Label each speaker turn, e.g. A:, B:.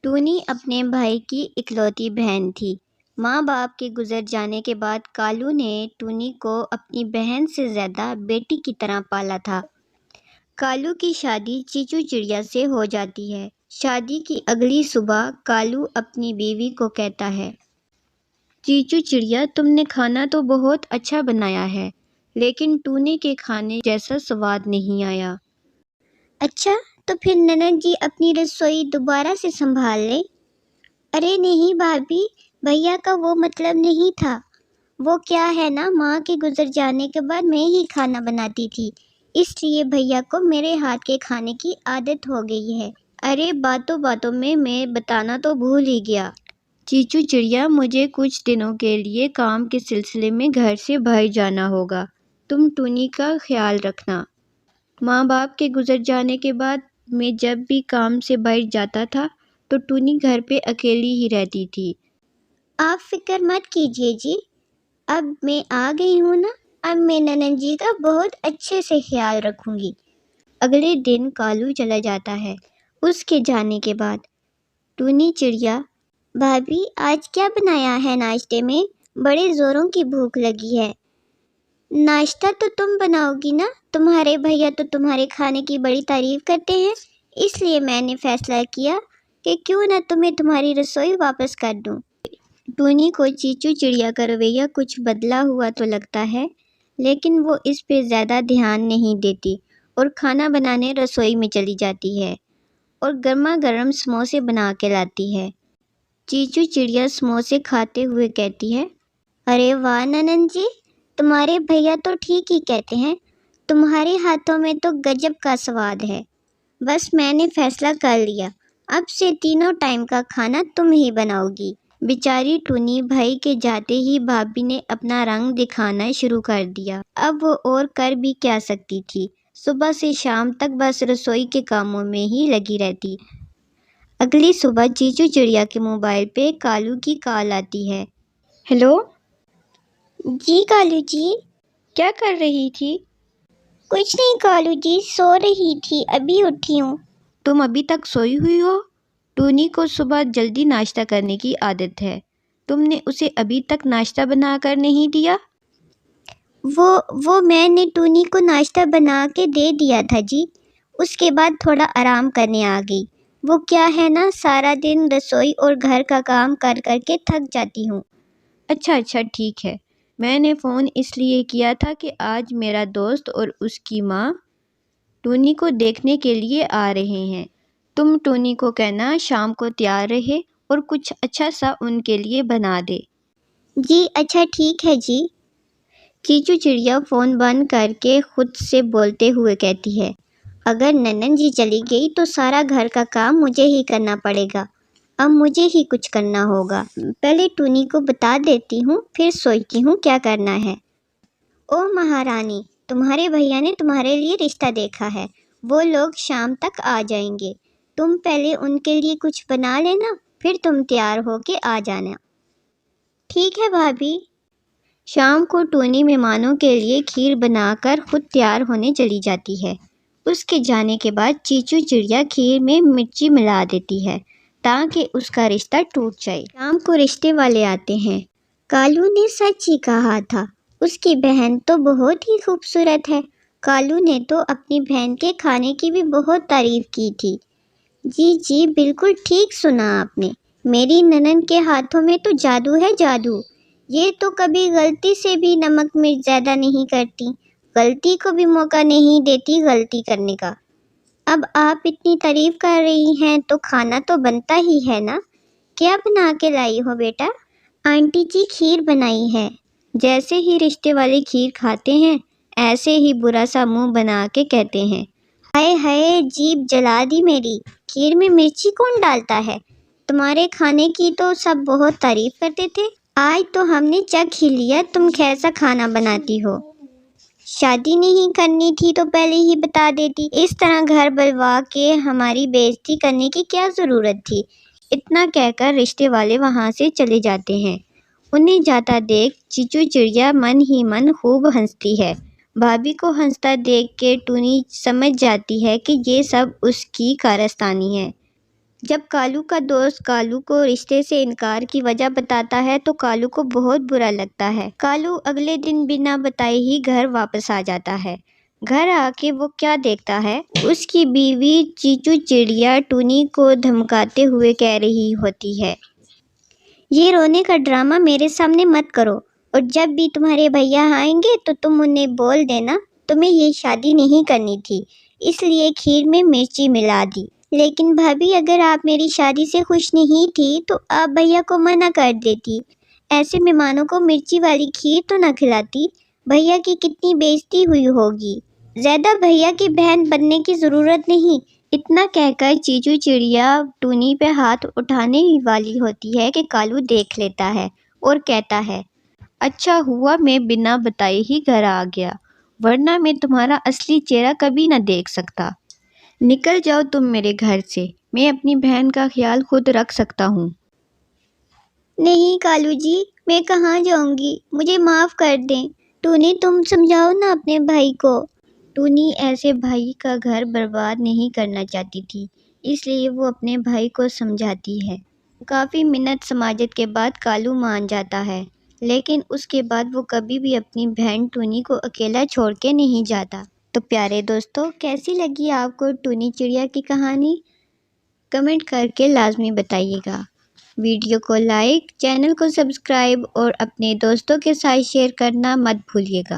A: Tony اپنے بھائی کی اکلوتی بہن تھی۔ ماں باپ کے گزر جانے کے بعد کالو نے ٹونی کو اپنی بہن سے زیادہ بیٹی کی طرح پالا تھا۔ کالو کی شادی چیچو چڑیا سے ہو جاتی ہے۔ شادی کی اگلی صبح کالو اپنی بیوی کو کہتا ہے، چیچو چڑیا، تم نے کھانا تو بہت اچھا بنایا ہے، لیکن ٹونی کے کھانے جیسا سواد نہیں آیا۔
B: اچھا، تو پھر ننند جی اپنی رسوئی دوبارہ سے سنبھال لیں۔ ارے نہیں بھابھی، بھیا کا وہ مطلب نہیں تھا۔ وہ کیا ہے نا، ماں کے گزر جانے کے بعد میں ہی کھانا بناتی تھی، اس لیے بھیا کو میرے ہاتھ کے کھانے کی عادت ہو گئی ہے۔
A: ارے باتوں باتوں میں بتانا تو بھول ہی گیا۔ چیچو چڑیا، مجھے کچھ دنوں کے لیے کام کے سلسلے میں گھر سے باہر جانا ہوگا۔ تم ٹونی کا خیال رکھنا۔ ماں باپ کے گزر جانے کے بعد میں جب بھی کام سے باہر جاتا تھا تو ٹونی گھر پہ اکیلی ہی رہتی تھی۔
B: آپ فکر مت کیجیے جی، اب میں آ گئی ہوں نا، اب میں ننند جی کا بہت اچھے سے خیال رکھوں گی۔
A: اگلے دن کالو چلا جاتا ہے۔ اس کے جانے کے بعد ٹونی چڑیا،
B: بھابھی آج کیا بنایا ہے ناشتے میں؟ بڑے زوروں کی بھوک لگی ہے۔ ناشتہ تو تم بناؤ گی نا، تمہارے بھیا تو تمہارے کھانے کی بڑی تعریف کرتے ہیں، اس لیے میں نے فیصلہ کیا کہ کیوں نہ تمہیں تمہاری رسوئی واپس کر دوں۔
A: ٹونی کو چیچو چڑیا کا رویہ کچھ بدلا ہوا تو لگتا ہے، لیکن وہ اس پہ زیادہ دھیان نہیں دیتی اور کھانا بنانے رسوئی میں چلی جاتی ہے اور گرما گرم سموسے بنا کے لاتی ہے۔ چیچو چڑیا سموسے کھاتے ہوئے کہتی ہے،
B: ارے واہ ننند جی، تمہارے بھیا تو ٹھیک ہی کہتے ہیں، تمہارے ہاتھوں میں تو گجب کا سواد ہے۔ بس میں نے فیصلہ کر لیا، اب سے تینوں ٹائم کا کھانا تم ہی بناؤ گی۔
A: بیچاری ٹونی بھائی کے جاتے ہی بھابھی نے اپنا رنگ دکھانا شروع کر دیا۔ اب وہ اور کر بھی کیا سکتی تھی، صبح سے شام تک بس رسوئی کے کاموں میں ہی لگی رہتی۔ اگلی صبح چیچو چڑیا کے موبائل پہ کالو کی کال آتی ہے۔ ہیلو
B: جی کالو جی۔
A: کیا کر رہی تھی؟
B: کچھ نہیں کالو جی، سو رہی تھی، ابھی اٹھی ہوں۔
A: تم ابھی تک سوئی ہوئی ہو؟ ٹونی کو صبح جلدی ناشتہ کرنے کی عادت ہے، تم نے اسے ابھی تک ناشتہ بنا کر نہیں دیا؟
B: وہ میں نے ٹونی کو ناشتہ بنا کے دے دیا تھا جی، اس کے بعد تھوڑا آرام کرنے آ گئی۔ وہ کیا ہے نا، سارا دن رسوئی اور گھر کا کام کر کر کے تھک جاتی ہوں۔
A: اچھا ٹھیک ہے، میں نے فون اس لیے کیا تھا کہ آج میرا دوست اور اس کی ماں ٹونی کو دیکھنے کے لیے آ رہے ہیں۔ تم ٹونی کو کہنا شام کو تیار رہے اور کچھ اچھا سا ان کے لیے بنا دے۔
B: جی اچھا ٹھیک ہے جی۔
A: چیچو چڑیا فون بند کر کے خود سے بولتے ہوئے کہتی ہے،
B: اگر ننند جی چلی گئی تو سارا گھر کا کام مجھے ہی کرنا پڑے گا، اب مجھے ہی کچھ کرنا ہوگا۔ پہلے ٹونی کو بتا دیتی ہوں، پھر سوچتی ہوں کیا کرنا ہے۔ او مہارانی، تمہارے بھیا نے تمہارے لیے رشتہ دیکھا ہے، وہ لوگ شام تک آ جائیں گے، تم پہلے ان کے لیے کچھ بنا لینا، پھر تم تیار ہو کے آ جانا۔ ٹھیک ہے بھابھی۔
A: شام کو ٹونی مہمانوں کے لیے کھیر بنا کر خود تیار ہونے چلی جاتی ہے۔ اس کے جانے کے بعد چیچو چڑیا کھیر میں مرچی ملا دیتی ہے تاکہ اس کا رشتہ ٹوٹ جائے۔ شام کو رشتے والے آتے ہیں۔
B: کالو نے سچ ہی کہا تھا، اس کی بہن تو بہت ہی خوبصورت ہے۔ کالو نے تو اپنی بہن کے کھانے کی بھی بہت تعریف کی تھی۔ جی بالکل ٹھیک سنا آپ نے، میری ننند کے ہاتھوں میں تو جادو ہے جادو، یہ تو کبھی غلطی سے بھی نمک مرچ زیادہ نہیں کرتی، غلطی کو بھی موقع نہیں دیتی غلطی کرنے کا۔ اب آپ اتنی تعریف کر رہی ہیں تو کھانا تو بنتا ہی ہے نا، کیا بنا کے لائی ہو بیٹا؟ آنٹی جی کھیر بنائی ہے۔
A: جیسے ہی رشتے والے کھیر کھاتے ہیں ایسے ہی برا سا منہ بنا کے کہتے ہیں،
B: ہائے ہائے، جیب جلا دی میری، کھیر میں مرچی کون ڈالتا ہے؟ تمہارے کھانے کی تو سب بہت تعریف کرتے تھے، آج تو ہم نے چکھ ہی لیا تم کیسا کھانا بناتی ہو۔ شادی نہیں کرنی تھی تو پہلے ہی بتا دیتی، اس طرح گھر بلوا کے ہماری بے عزتی کرنے کی کیا ضرورت تھی؟
A: اتنا کہہ کر رشتے والے وہاں سے چلے جاتے ہیں۔ انہیں جاتا دیکھ چیچو چڑیا من ہی من خوب ہنستی ہے۔ بھابھی کو ہنستا دیکھ کے ٹونی سمجھ جاتی ہے کہ یہ سب اس کی کارستانی ہے۔ جب کالو کا دوست کالو کو رشتے سے انکار کی وجہ بتاتا ہے تو کالو کو بہت برا لگتا ہے۔ کالو اگلے دن بنا بتائے ہی گھر واپس آ جاتا ہے۔ گھر آ کے وہ کیا دیکھتا ہے؟ اس کی بیوی چیچو چڑیا ٹونی کو دھمکاتے ہوئے کہہ رہی ہوتی ہے،
B: یہ رونے کا ڈرامہ میرے سامنے مت کرو، اور جب بھی تمہارے بھیا آئیں گے تو تم انہیں بول دینا تمہیں یہ شادی نہیں کرنی تھی، اس لیے کھیر میں مرچی ملا دی۔ لیکن بھابھی، اگر آپ میری شادی سے خوش نہیں تھی تو آپ بھیا کو منع کر دیتی، ایسے مہمانوں کو مرچی والی کھیر تو نہ کھلاتی، بھیا کی کتنی بے عزتی ہوئی ہوگی۔ زیادہ بھیا کی بہن بننے کی ضرورت نہیں۔
A: اتنا کہہ کر چیچو چڑیا ٹونی پہ ہاتھ اٹھانے ہی والی ہوتی ہے کہ کالو دیکھ لیتا ہے اور کہتا ہے، اچھا ہوا میں بنا بتائے ہی گھر آ گیا، ورنہ میں تمہارا اصلی چہرہ کبھی نہ دیکھ سکتا۔ نکل جاؤ تم میرے گھر سے، میں اپنی بہن کا خیال خود رکھ سکتا ہوں۔
B: نہیں کالو جی، میں کہاں جاؤں گی، مجھے معاف کر دیں۔ ٹونی، تم سمجھاؤ نا اپنے بھائی کو۔
A: ٹونی ایسے بھائی کا گھر برباد نہیں کرنا چاہتی تھی، اس لیے وہ اپنے بھائی کو سمجھاتی ہے۔ کافی منت سماجت کے بعد کالو مان جاتا ہے، لیکن اس کے بعد وہ کبھی بھی اپنی بہن ٹونی کو اکیلا چھوڑ کے نہیں جاتا۔ تو پیارے دوستو، کیسی لگی آپ کو ٹونی چڑیا کی کہانی؟ کمنٹ کر کے لازمی بتائیے گا۔ ویڈیو کو لائک، چینل کو سبسکرائب اور اپنے دوستوں کے ساتھ شیئر کرنا مت بھولیے گا۔